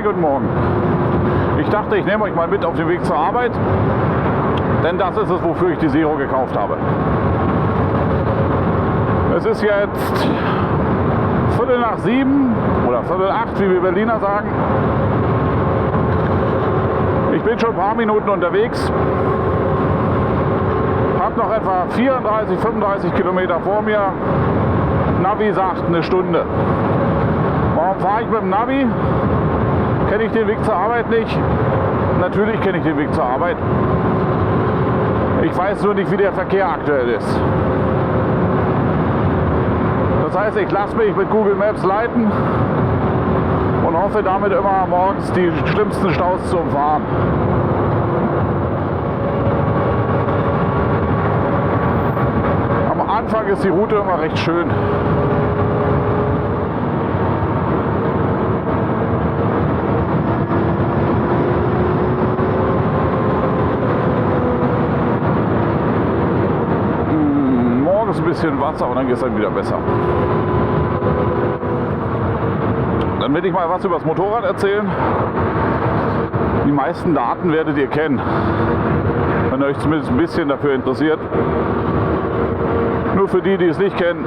guten Morgen. Ich dachte, ich nehme euch mal mit auf den Weg zur Arbeit, denn das ist es, wofür ich die Zero gekauft habe. Es ist jetzt 6:45 oder 7:45, wie wir Berliner sagen. Ich bin schon ein paar Minuten unterwegs, habe noch etwa 34, 35 Kilometer vor mir. Navi sagt eine Stunde. Warum fahre ich mit dem Navi? Kenne ich den Weg zur Arbeit nicht? Natürlich kenne ich den Weg zur Arbeit. Ich weiß nur nicht, wie der Verkehr aktuell ist. Das heißt, ich lasse mich mit Google Maps leiten und hoffe damit immer morgens die schlimmsten Staus zu umfahren. Am Anfang ist die Route immer recht schön. Morgens ein bisschen Wasser und dann geht es dann wieder besser. Dann will ich mal was über das Motorrad erzählen. Die meisten Daten werdet ihr kennen, wenn ihr euch zumindest ein bisschen dafür interessiert. Nur für die, die es nicht kennen.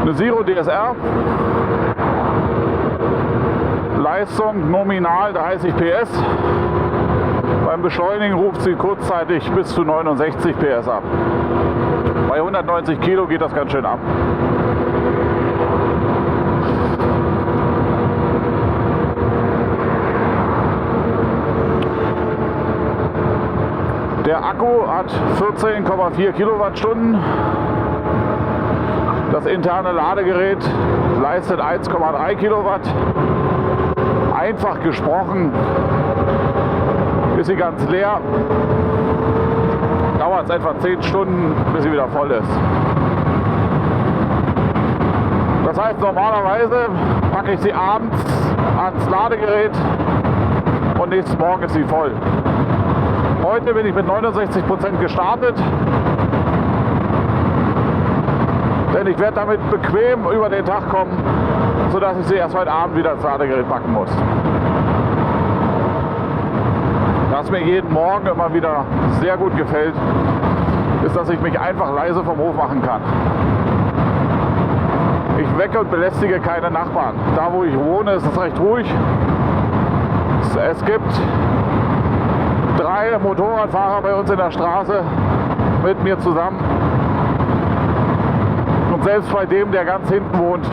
Eine Zero DSR. Leistung nominal 30 PS. Beim Beschleunigen ruft sie kurzzeitig bis zu 69 PS ab. Bei 190 Kilo geht das ganz schön ab. Der Akku hat 14,4 Kilowattstunden. Das interne Ladegerät leistet 1,3 Kilowatt. Einfach gesprochen ist sie ganz leer. Dauert es etwa 10 Stunden, bis sie wieder voll ist. Das heißt, normalerweise packe ich sie abends ans Ladegerät und nächsten Morgen ist sie voll. Heute bin ich mit 69% gestartet, denn ich werde damit bequem über den Tag kommen, sodass ich sie erst heute Abend wieder ins Ladegerät packen muss. Was mir jeden Morgen immer wieder sehr gut gefällt, ist, dass ich mich einfach leise vom Hof machen kann. Ich wecke und belästige keine Nachbarn. Da, wo ich wohne, ist es recht ruhig. Es gibt 3 Motorradfahrer bei uns in der Straße mit mir zusammen. Und selbst bei dem, der ganz hinten wohnt,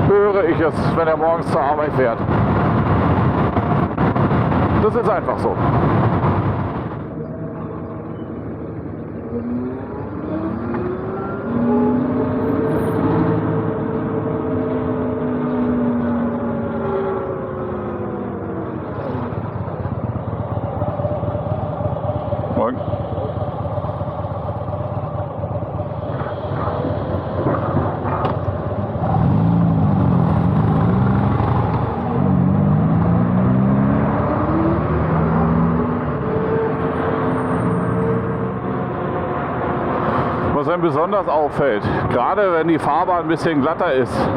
höre ich es, wenn er morgens zur Arbeit fährt. Das ist einfach so. Morgen. Was einem besonders auffällt, gerade wenn die Fahrbahn ein bisschen glatter ist,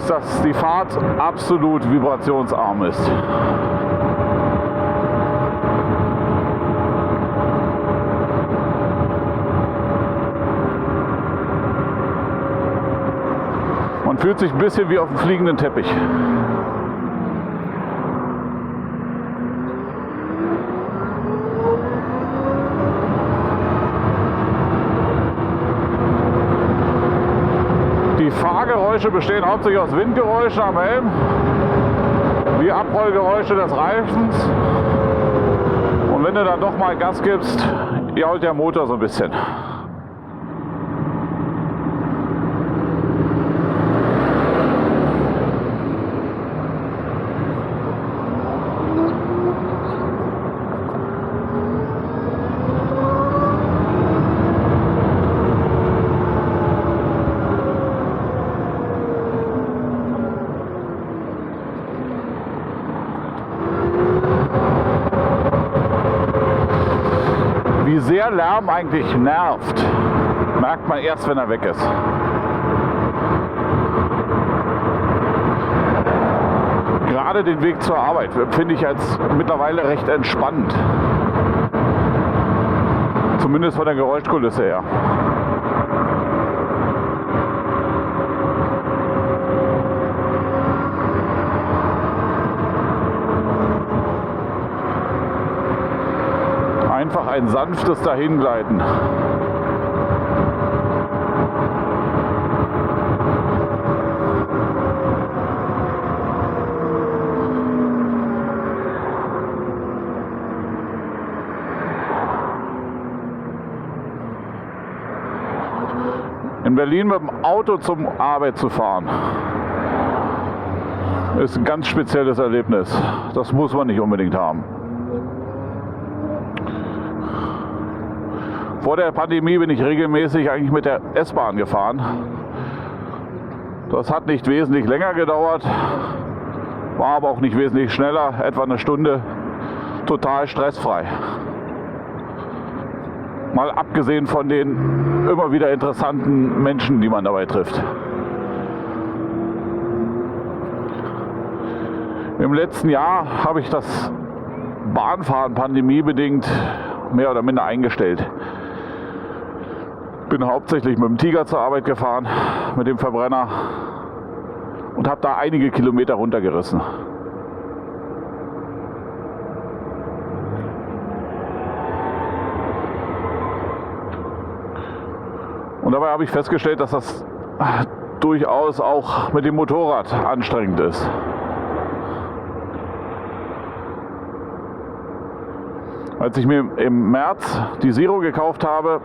dass die Fahrt absolut vibrationsarm ist. Man fühlt sich ein bisschen wie auf einem fliegenden Teppich. Die Fahrgeräusche bestehen hauptsächlich aus Windgeräuschen am Helm, wie Abrollgeräusche des Reifens. Und wenn du dann doch mal Gas gibst, jault der Motor so ein bisschen. Wie sehr Lärm eigentlich nervt, merkt man erst, wenn er weg ist. gerade den Weg zur Arbeit finde ich als mittlerweile recht entspannt. Zumindest von der Geräuschkulisse her. Einfach ein sanftes Dahingleiten. In Berlin mit dem Auto zur Arbeit zu fahren, ist ein ganz spezielles Erlebnis. Das muss man nicht unbedingt haben. Vor der Pandemie bin ich regelmäßig eigentlich mit der S-Bahn gefahren. Das hat nicht wesentlich länger gedauert, war aber auch nicht wesentlich schneller, etwa eine Stunde, total stressfrei. Mal abgesehen von den immer wieder interessanten Menschen, die man dabei trifft. Im letzten Jahr habe ich das Bahnfahren pandemiebedingt mehr oder minder eingestellt. Bin hauptsächlich mit dem Tiger zur Arbeit gefahren, mit dem Verbrenner, und habe da einige Kilometer runtergerissen. Und dabei habe ich festgestellt, dass das durchaus auch mit dem Motorrad anstrengend ist. Als ich mir im März die Zero gekauft habe,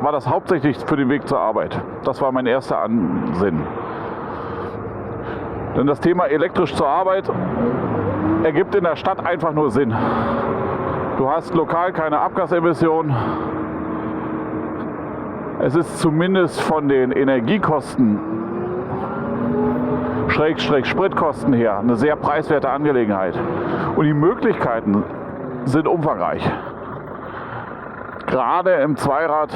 war das hauptsächlich für den Weg zur Arbeit. Das war mein erster Ansinn. Denn das Thema elektrisch zur Arbeit ergibt in der Stadt einfach nur Sinn. Du hast lokal keine Abgasemissionen. Es ist zumindest von den Energiekosten, Spritkosten her, eine sehr preiswerte Angelegenheit. Und die Möglichkeiten sind umfangreich. Gerade im Zweirad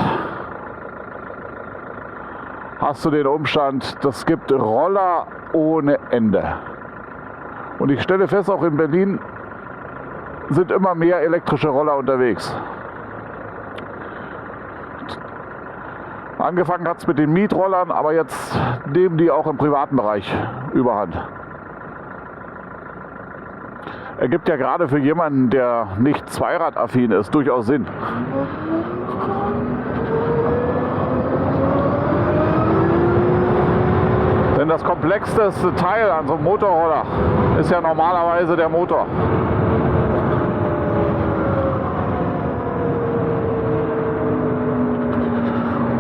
hast du den Umstand, das gibt Roller ohne Ende. Und ich stelle fest, auch in Berlin sind immer mehr elektrische Roller unterwegs. Angefangen hat es mit den Mietrollern, aber jetzt nehmen die auch im privaten Bereich überhand. Ergibt ja gerade für jemanden, der nicht zweiradaffin ist, durchaus Sinn. Denn das komplexeste Teil an so einem Motorroller ist ja normalerweise der Motor.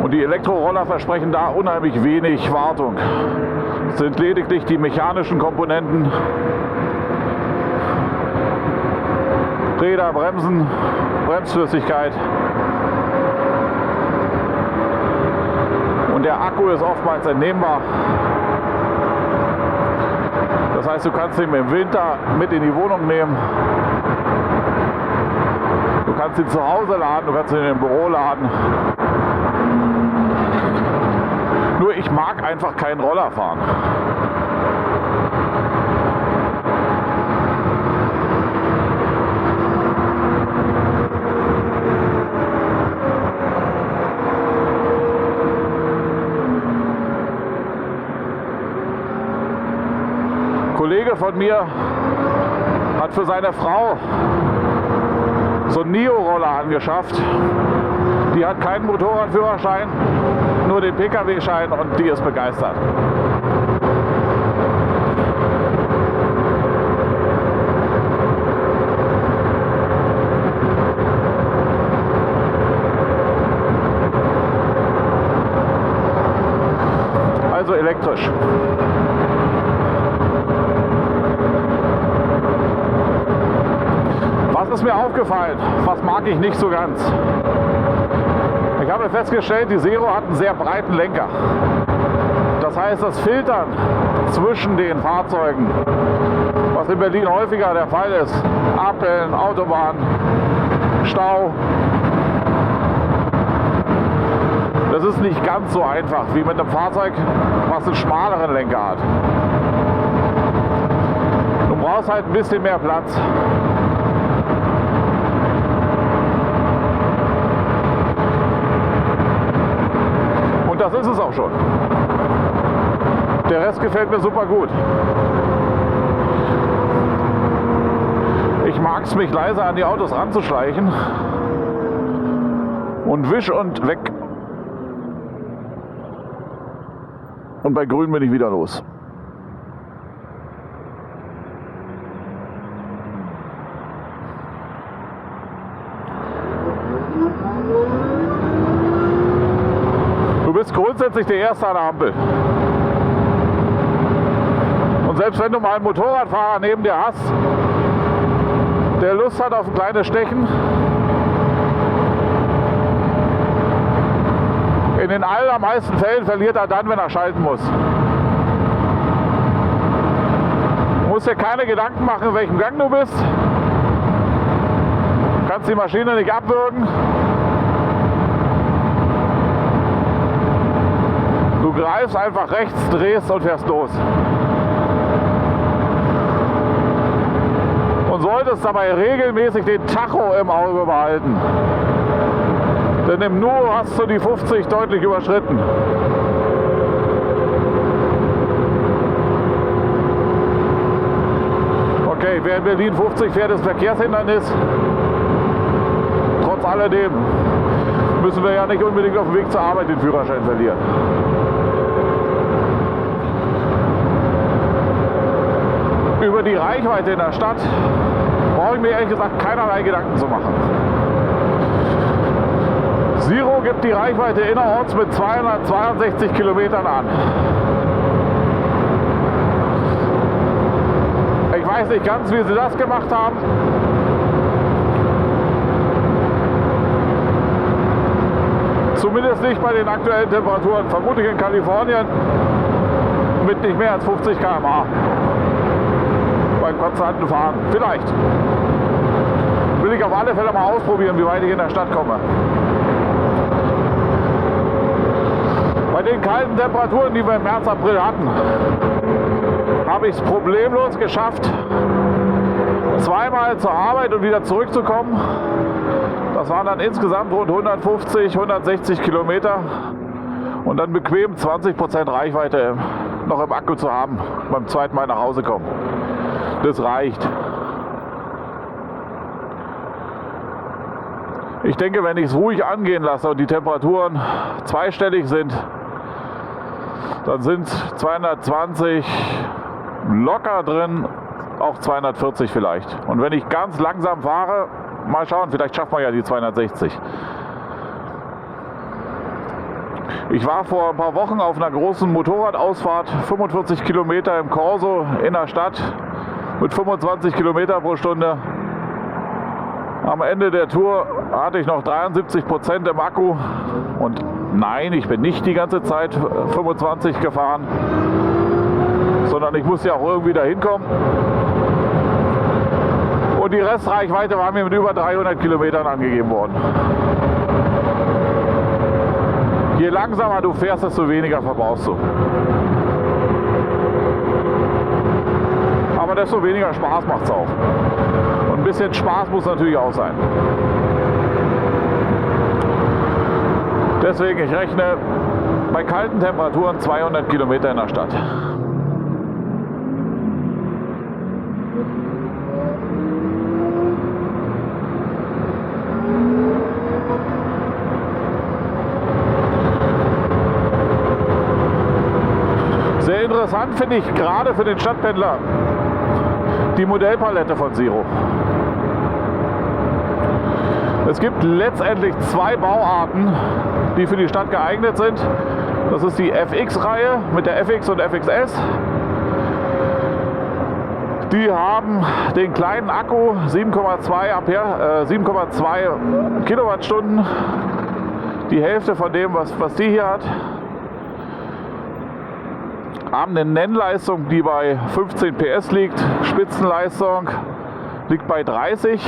Und die Elektroroller versprechen da unheimlich wenig Wartung. Es sind lediglich die mechanischen Komponenten, Räder, Bremsen, Bremsflüssigkeit. Und der Akku ist oftmals entnehmbar. Das heißt, du kannst ihn im Winter mit in die Wohnung nehmen. Du kannst ihn zu Hause laden, du kannst ihn im Büro laden. Nur ich mag einfach keinen Roller fahren. Ein Kollege von mir hat für seine Frau so einen Nio-Roller angeschafft. Die hat keinen Motorradführerschein, nur den Pkw-Schein, und die ist begeistert. Also elektrisch. Was ist mir aufgefallen? Was mag ich nicht so ganz? Ich habe festgestellt, die Zero hat einen sehr breiten Lenker. Das heißt, das Filtern zwischen den Fahrzeugen, was in Berlin häufiger der Fall ist, Ampeln, Autobahn, Stau, das ist nicht ganz so einfach wie mit einem Fahrzeug, was einen schmaleren Lenker hat. brauchst halt ein bisschen mehr Platz. Und das ist es auch schon. Der Rest gefällt mir super gut. Ich mag es, mich leise an die Autos ranzuschleichen. Und wisch und weg. Und bei Grün bin ich wieder los. Du bist grundsätzlich der Erste an der Ampel. Und selbst wenn du mal einen Motorradfahrer neben dir hast, der Lust hat auf ein kleines Stechen, in den allermeisten Fällen verliert er dann, wenn er schalten muss. Du musst dir keine Gedanken machen, in welchem Gang du bist. Du kannst die Maschine nicht abwürgen. Du greifst einfach rechts, drehst und fährst los. Und solltest dabei regelmäßig den Tacho im Auge behalten. Denn im Nu hast du die 50 deutlich überschritten. Okay, wer in Berlin 50 fährt, ist Verkehrshindernis. Trotz alledem müssen wir ja nicht unbedingt auf dem Weg zur Arbeit den Führerschein verlieren. Über die Reichweite in der Stadt brauche ich mir ehrlich gesagt keinerlei Gedanken zu machen. Zero gibt die Reichweite innerorts mit 262 Kilometern an. Ich weiß nicht ganz, wie sie das gemacht haben. Zumindest nicht bei den aktuellen Temperaturen. Vermutlich in Kalifornien mit nicht mehr als 50 km/h. Beim konstanten Fahren. Vielleicht. Will ich auf alle Fälle mal ausprobieren, wie weit ich in der Stadt komme. Bei den kalten Temperaturen, die wir im März, April hatten, habe ich es problemlos geschafft, zweimal zur Arbeit und wieder zurückzukommen. Das waren dann insgesamt rund 150, 160 Kilometer und dann bequem 20% Reichweite noch im Akku zu haben, beim zweiten Mal nach Hause kommen. Das reicht. Ich denke, wenn ich es ruhig angehen lasse und die Temperaturen zweistellig sind, dann sind 220 locker drin, auch 240 vielleicht. Und wenn ich ganz langsam fahre, mal schauen, vielleicht schafft man ja die 260. Ich war vor ein paar Wochen auf einer großen Motorradausfahrt, 45 Kilometer im Corso in der Stadt mit 25 Kilometer pro Stunde. Am Ende der Tour hatte ich noch 73% im Akku und nein, ich bin nicht die ganze Zeit 25 gefahren, sondern ich musste ja auch irgendwie dahin kommen. Und die Restreichweite war mir mit über 300 Kilometern angegeben worden. Je langsamer du fährst, desto weniger verbrauchst du. Aber desto weniger Spaß macht es auch. Und ein bisschen Spaß muss natürlich auch sein. Deswegen, ich rechne bei kalten Temperaturen 200 Kilometer in der Stadt. Sehr interessant finde ich gerade für den Stadtpendler die Modellpalette von Zero. Es gibt letztendlich zwei Bauarten, die für die Stadt geeignet sind. Das ist die FX-Reihe mit der FX und FXS. Die haben den kleinen Akku, 7,2 Kilowattstunden, die Hälfte von dem, was die hier hat. Haben eine Nennleistung, die bei 15 PS liegt, Spitzenleistung liegt bei 30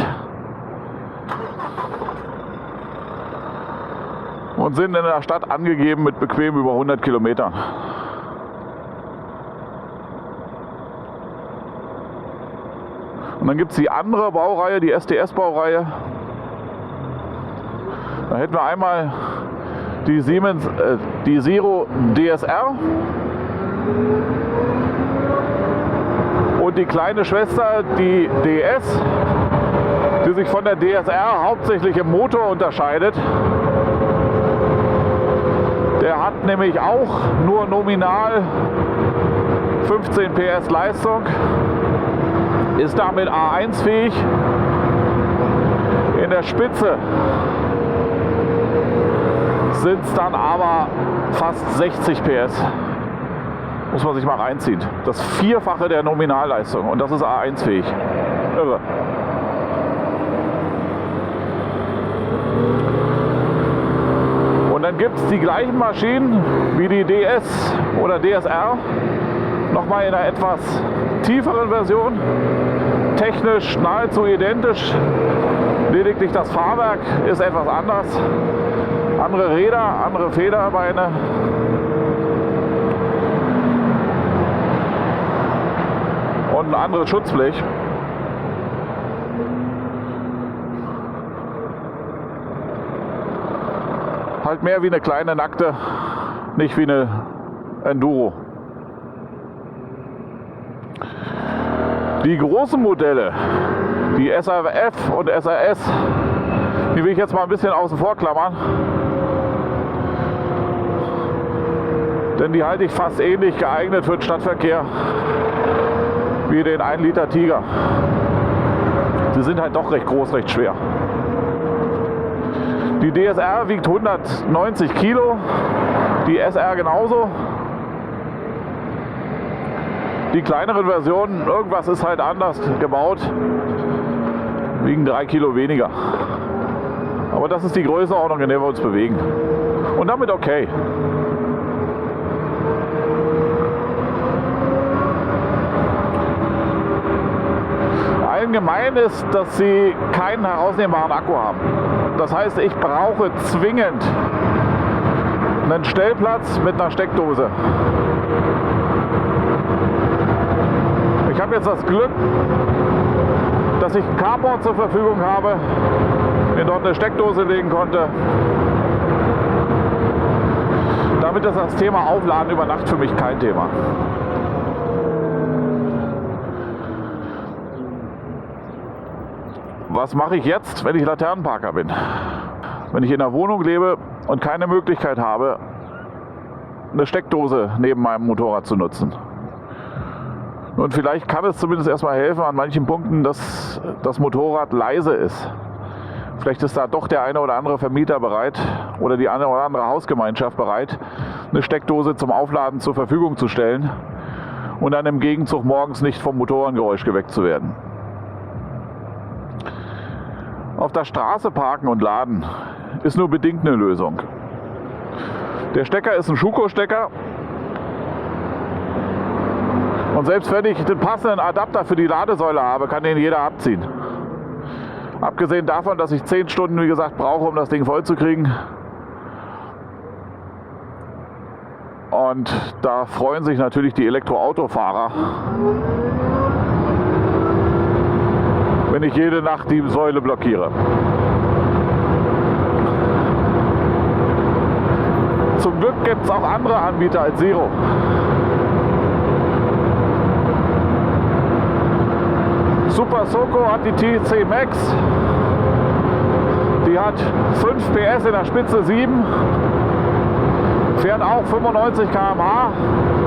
und sind in der Stadt angegeben mit bequem über 100 Kilometern. Und dann gibt es die andere Baureihe, die SDS-Baureihe. Da hätten wir einmal die Siemens, die Siro DSR und die kleine Schwester, die DS, die sich von der DSR hauptsächlich im Motor unterscheidet. Der hat nämlich auch nur nominal 15 PS Leistung, ist damit A1 fähig. In der Spitze sind es dann aber fast 60 PS. Muss man sich mal reinziehen. Das Vierfache der Nominalleistung und das ist A1 fähig. Irre. Und dann gibt es die gleichen Maschinen wie die DS oder DSR, nochmal in einer etwas tieferen Version, technisch nahezu identisch, lediglich das Fahrwerk ist etwas anders, andere Räder, andere Federbeine. Und ein anderes Schutzblech. Halt mehr wie eine kleine nackte, nicht wie eine Enduro. Die großen Modelle, die SRF und SRS, die will ich jetzt mal ein bisschen außen vor klammern. Denn die halte ich fast ähnlich geeignet für den Stadtverkehr wie den 1 Liter Tiger. Sie sind halt doch recht groß, recht schwer. Die DSR wiegt 190 Kilo, die SR genauso. Die kleineren Versionen, irgendwas ist halt anders gebaut, wiegen 3 Kilo weniger. Aber das ist die Größenordnung, in der wir uns bewegen. Und damit okay. Allen gemein ist, dass sie keinen herausnehmbaren Akku haben. Das heißt, ich brauche zwingend einen Stellplatz mit einer Steckdose. Ich habe jetzt das Glück, dass ich ein Carport zur Verfügung habe, mir dort eine Steckdose legen konnte. Damit ist das Thema Aufladen über Nacht für mich kein Thema. Was mache ich jetzt, wenn ich Laternenparker bin? Wenn ich in einer Wohnung lebe und keine Möglichkeit habe, eine Steckdose neben meinem Motorrad zu nutzen. Und vielleicht kann es zumindest erstmal helfen an manchen Punkten, dass das Motorrad leise ist. Vielleicht ist da doch der eine oder andere Vermieter bereit oder die eine oder andere Hausgemeinschaft bereit, eine Steckdose zum Aufladen zur Verfügung zu stellen und dann im Gegenzug morgens nicht vom Motorengeräusch geweckt zu werden. Auf der Straße parken und laden ist nur bedingt eine Lösung. Der Stecker ist ein Schuko-Stecker. Und selbst wenn ich den passenden Adapter für die Ladesäule habe, kann den jeder abziehen. Abgesehen davon, dass ich 10 Stunden, wie gesagt, brauche, um das Ding voll zu kriegen. Und da freuen sich natürlich die Elektroautofahrer, wenn ich jede Nacht die Säule blockiere. Zum Glück gibt es auch andere Anbieter als Siro. Super Soco hat die TC Max. Die hat 5 PS in der Spitze 7. Fährt auch 95 km/h.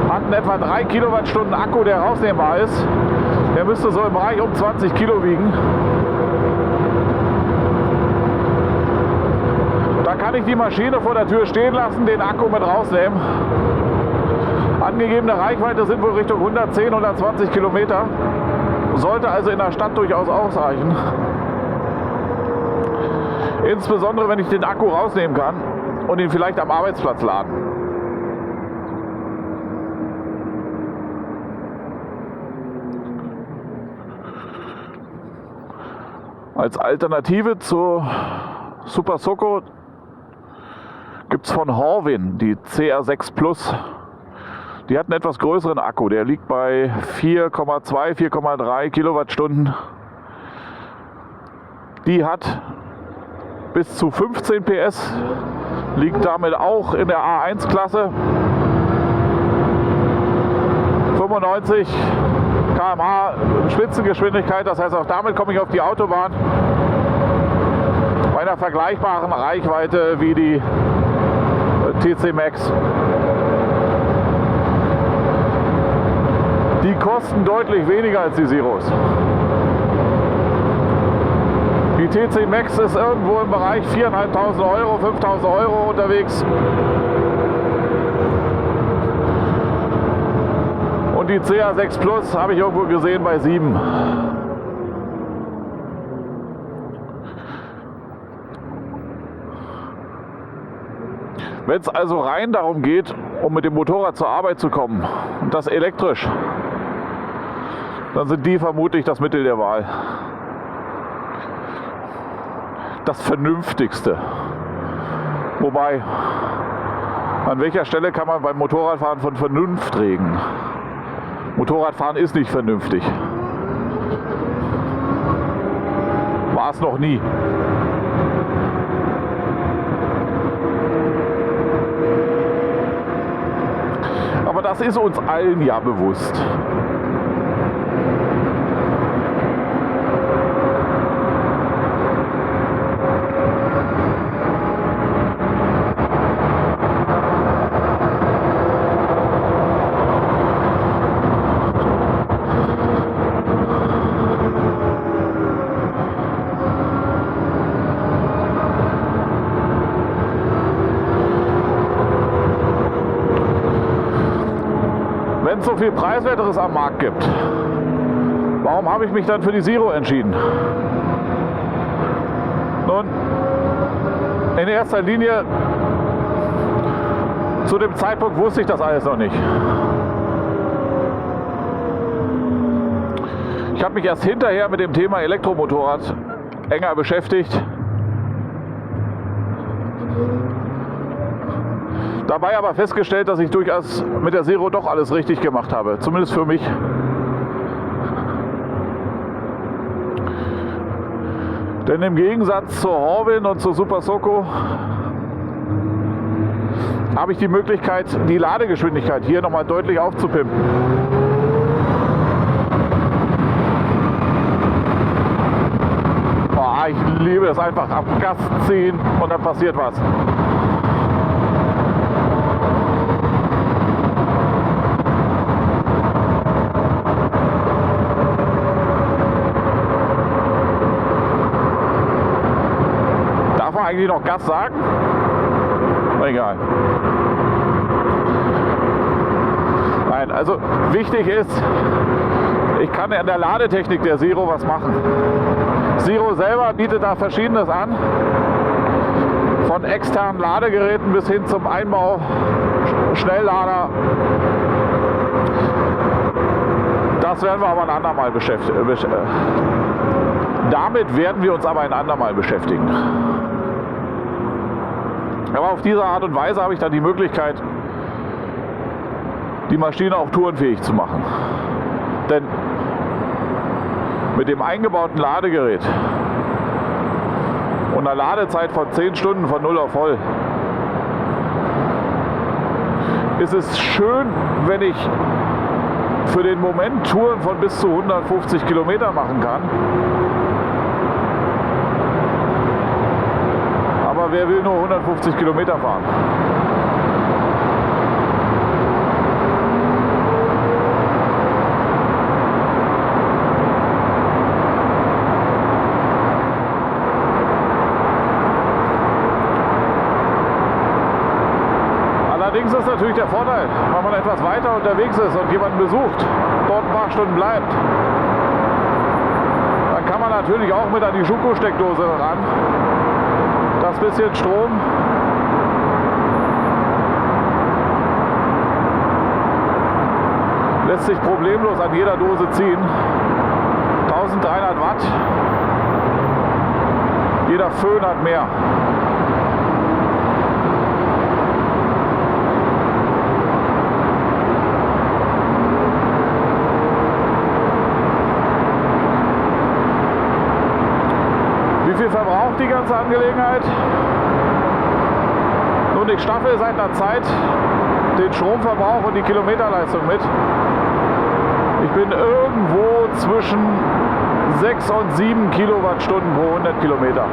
Hat einen etwa 3 Kilowattstunden Akku, der rausnehmbar ist. Der müsste so im Bereich um 20 Kilo wiegen. Da kann ich die Maschine vor der Tür stehen lassen, den Akku mit rausnehmen. Angegebene Reichweite sind wohl Richtung 110, 120 Kilometer. Sollte also in der Stadt durchaus ausreichen. Insbesondere, wenn ich den Akku rausnehmen kann und ihn vielleicht am Arbeitsplatz laden. Als Alternative zur Super Soco gibt es von Horwin die CR6 Plus. Die hat einen etwas größeren Akku, der liegt bei 4,2, 4,3 Kilowattstunden. Die hat bis zu 15 PS, liegt damit auch in der A1-Klasse. 95 km/h Spitzengeschwindigkeit, das heißt auch damit komme ich auf die Autobahn. Bei einer vergleichbaren Reichweite wie die TC Max. Die kosten deutlich weniger als die Zeros. Die TC Max ist irgendwo im Bereich 4.500 Euro, 5.000 Euro unterwegs. Und die CA6 Plus habe ich irgendwo gesehen bei 7. Wenn es also rein darum geht, um mit dem Motorrad zur Arbeit zu kommen und das elektrisch, dann sind die vermutlich das Mittel der Wahl. Das Vernünftigste. Wobei, an welcher Stelle kann man beim Motorradfahren von Vernunft reden? Motorradfahren ist nicht vernünftig. War es noch nie. Aber das ist uns allen ja bewusst. Wenn es so viel Preiswerteres am Markt gibt, warum habe ich mich dann für die Zero entschieden? Nun, in erster Linie, zu dem Zeitpunkt wusste ich das alles noch nicht. Ich habe mich erst hinterher mit dem Thema Elektromotorrad enger beschäftigt. Dabei aber festgestellt, dass ich durchaus mit der Zero doch alles richtig gemacht habe, zumindest für mich. Denn im Gegensatz zur Horvin und zur Super Soco habe ich die Möglichkeit, die Ladegeschwindigkeit hier nochmal deutlich aufzupimpen. Boah, ich liebe es einfach, ab Gas ziehen und dann passiert was. Eigentlich noch Gas sagen? Egal. Nein, also wichtig ist, ich kann an der Ladetechnik der Zero was machen. Zero selber bietet da Verschiedenes an. Von externen Ladegeräten bis hin zum Einbau Schnelllader. Das werden wir aber ein andermal beschäftigen. Damit werden wir uns aber ein andermal beschäftigen. Aber auf diese Art und Weise habe ich dann die Möglichkeit, die Maschine auch tourenfähig zu machen. Denn mit dem eingebauten Ladegerät und einer Ladezeit von 10 Stunden von 0 auf voll ist es schön, wenn ich für den Moment Touren von bis zu 150 Kilometern machen kann. Aber wer will nur 150 Kilometer fahren? Allerdings ist natürlich der Vorteil, wenn man etwas weiter unterwegs ist und jemanden besucht, dort ein paar Stunden bleibt, dann kann man natürlich auch mit an die Schuko-Steckdose ran. Das bisschen Strom lässt sich problemlos an jeder Dose ziehen. 1300 Watt. Jeder Föhn hat mehr. Wie viel verbraucht die ganze Angelegenheit? Nun, ich staffel seit einer Zeit den Stromverbrauch und die Kilometerleistung mit. Ich bin irgendwo zwischen 6 und 7 Kilowattstunden pro 100 Kilometer.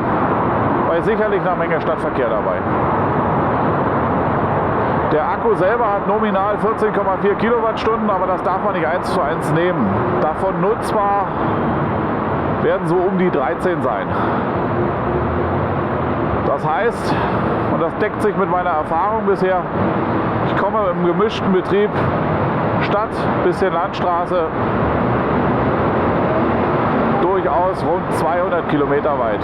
Bei sicherlich einer Menge Stadtverkehr dabei. Der Akku selber hat nominal 14,4 Kilowattstunden, aber das darf man nicht 1:1 nehmen. Davon nutzbar werden so um die 13 sein. Das heißt, und das deckt sich mit meiner Erfahrung bisher, ich komme im gemischten Betrieb Stadt, bisschen Landstraße, durchaus rund 200 Kilometer weit.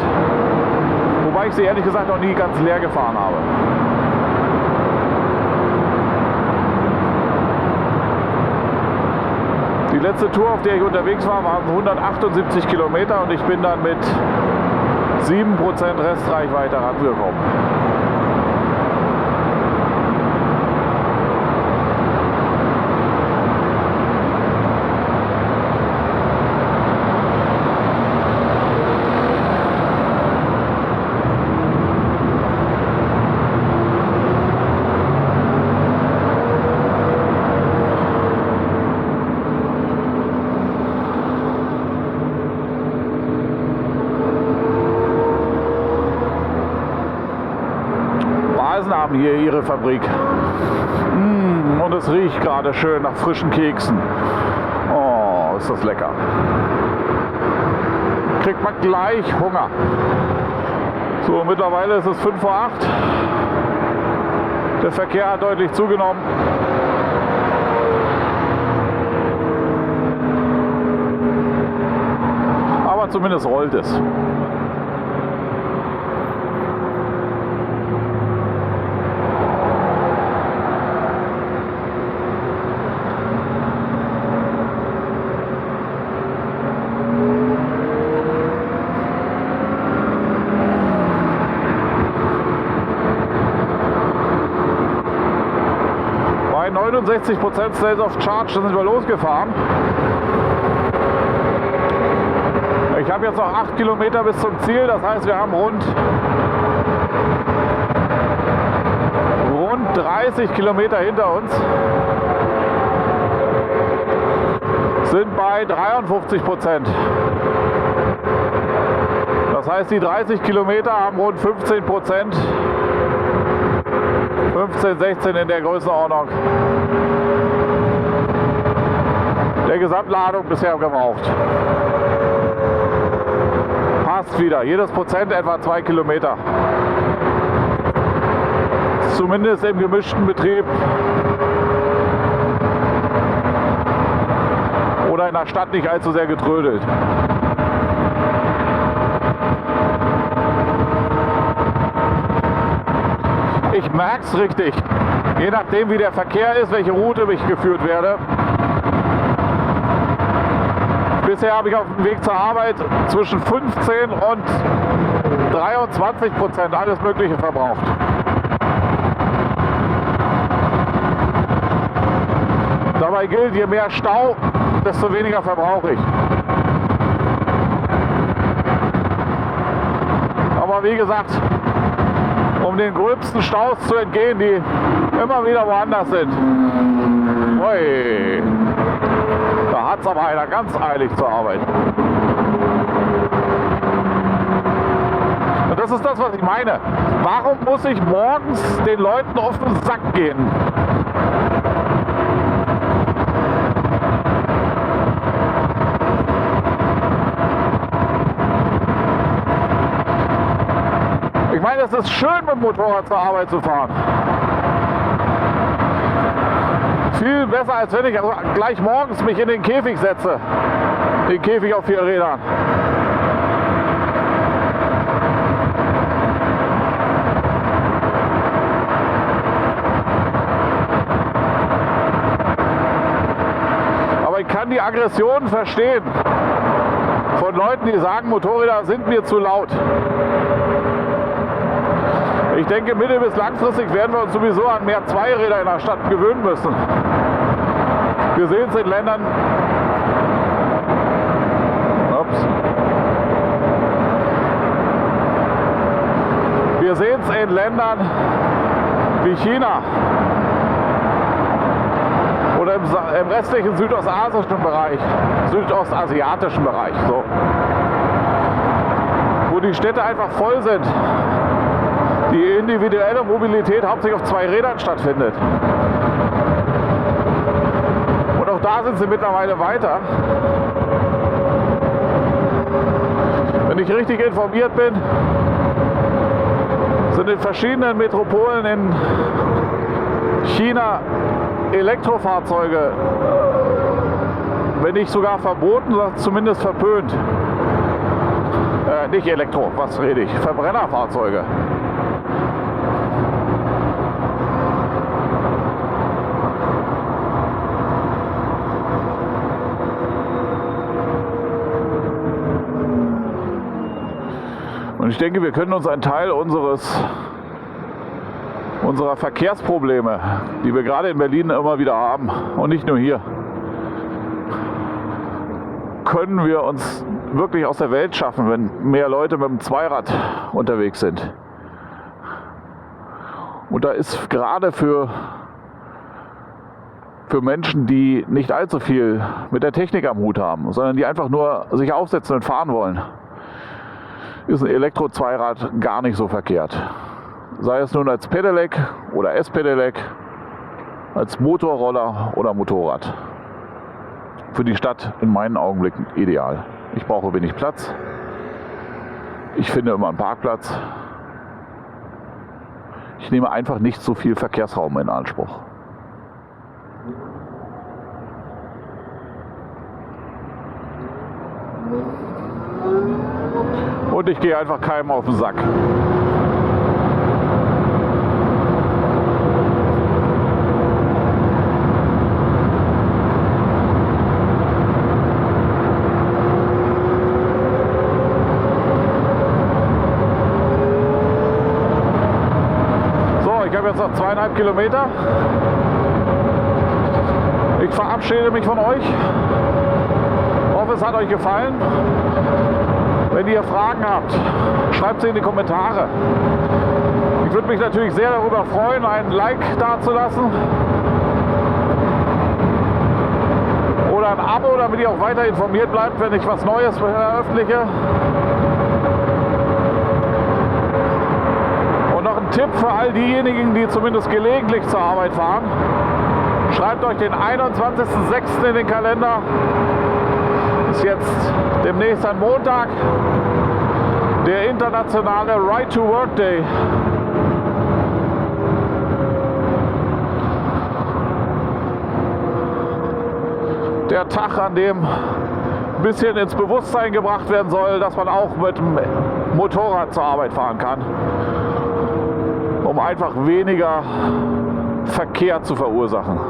Wobei ich sie ehrlich gesagt noch nie ganz leer gefahren habe. Die letzte Tour, auf der ich unterwegs war, waren 178 Kilometer und ich bin dann mit 7% Restreichweite rangekommen. Haben hier ihre Fabrik. Und es riecht gerade schön nach frischen Keksen. Oh, ist das lecker. Kriegt man gleich Hunger. So, mittlerweile ist es 5 vor 8. Der Verkehr hat deutlich zugenommen. Aber zumindest rollt es. Bei 69% State of Charge sind wir losgefahren. Ich habe jetzt noch 8 Kilometer bis zum Ziel, das heißt, wir haben rund 30 Kilometer hinter uns. Sind bei 53%. Das heißt, die 30 Kilometer haben rund 15%. 15, 16 in der Größenordnung der Gesamtladung bisher gebraucht. Passt wieder. Jedes Prozent etwa 2 Kilometer. Zumindest im gemischten Betrieb oder in der Stadt nicht allzu sehr getrödelt. Ich merke es richtig, je nachdem wie der Verkehr ist, welche Route ich geführt werde. Bisher habe ich auf dem Weg zur Arbeit zwischen 15 und 23% alles Mögliche verbraucht. Dabei gilt, je mehr Stau, desto weniger verbrauche ich. Aber wie gesagt, um den gröbsten Staus zu entgehen, die immer wieder woanders sind. Ui, da hat es aber einer ganz eilig zur Arbeit. Und das ist das, was ich meine. Warum muss ich morgens den Leuten auf den Sack gehen? Ich meine, es ist schön, mit dem Motorrad zur Arbeit zu fahren. Viel besser, als wenn ich gleich morgens mich in den Käfig setze. Den Käfig auf 4 Rädern. Aber ich kann die Aggressionen verstehen von Leuten, die sagen, Motorräder sind mir zu laut. Ich denke, mittel- bis langfristig werden wir uns sowieso an mehr Zweiräder in der Stadt gewöhnen müssen. Wir sehen es in Ländern, Wir sehen es in Ländern wie China oder im restlichen südostasiatischen Bereich, so, wo die Städte einfach voll sind, die individuelle Mobilität hauptsächlich auf 2 Rädern stattfindet. Und auch da sind sie mittlerweile weiter. Wenn ich richtig informiert bin, sind in verschiedenen Metropolen in China Elektrofahrzeuge, wenn nicht sogar verboten, zumindest verpönt. Nicht Elektro, was rede ich? Verbrennerfahrzeuge. Und ich denke, wir können uns einen Teil unserer Verkehrsprobleme, die wir gerade in Berlin immer wieder haben und nicht nur hier, können wir uns wirklich aus der Welt schaffen, wenn mehr Leute mit dem Zweirad unterwegs sind. Und da ist gerade für Menschen, die nicht allzu viel mit der Technik am Hut haben, sondern die einfach nur sich aufsetzen und fahren wollen, ist ein Elektro-Zweirad gar nicht so verkehrt. Sei es nun als Pedelec oder S-Pedelec, als Motorroller oder Motorrad. Für die Stadt in meinen Augenblicken ideal. Ich brauche wenig Platz. Ich finde immer einen Parkplatz. Ich nehme einfach nicht so viel Verkehrsraum in Anspruch. Und ich gehe einfach keinem auf den Sack. So, ich habe jetzt noch 2,5 Kilometer. Ich verabschiede mich von euch. Ich hoffe, es hat euch gefallen. Wenn ihr Fragen habt, schreibt sie in die Kommentare. Ich würde mich natürlich sehr darüber freuen, einen Like dazulassen oder ein Abo, damit ihr auch weiter informiert bleibt, wenn ich was Neues veröffentliche. Und noch ein Tipp für all diejenigen, die zumindest gelegentlich zur Arbeit fahren. Schreibt euch den 21.06. in den Kalender. Ist jetzt demnächst ein Montag, der internationale Right to Work Day. Der Tag, an dem ein bisschen ins Bewusstsein gebracht werden soll, dass man auch mit dem Motorrad zur Arbeit fahren kann, um einfach weniger Verkehr zu verursachen.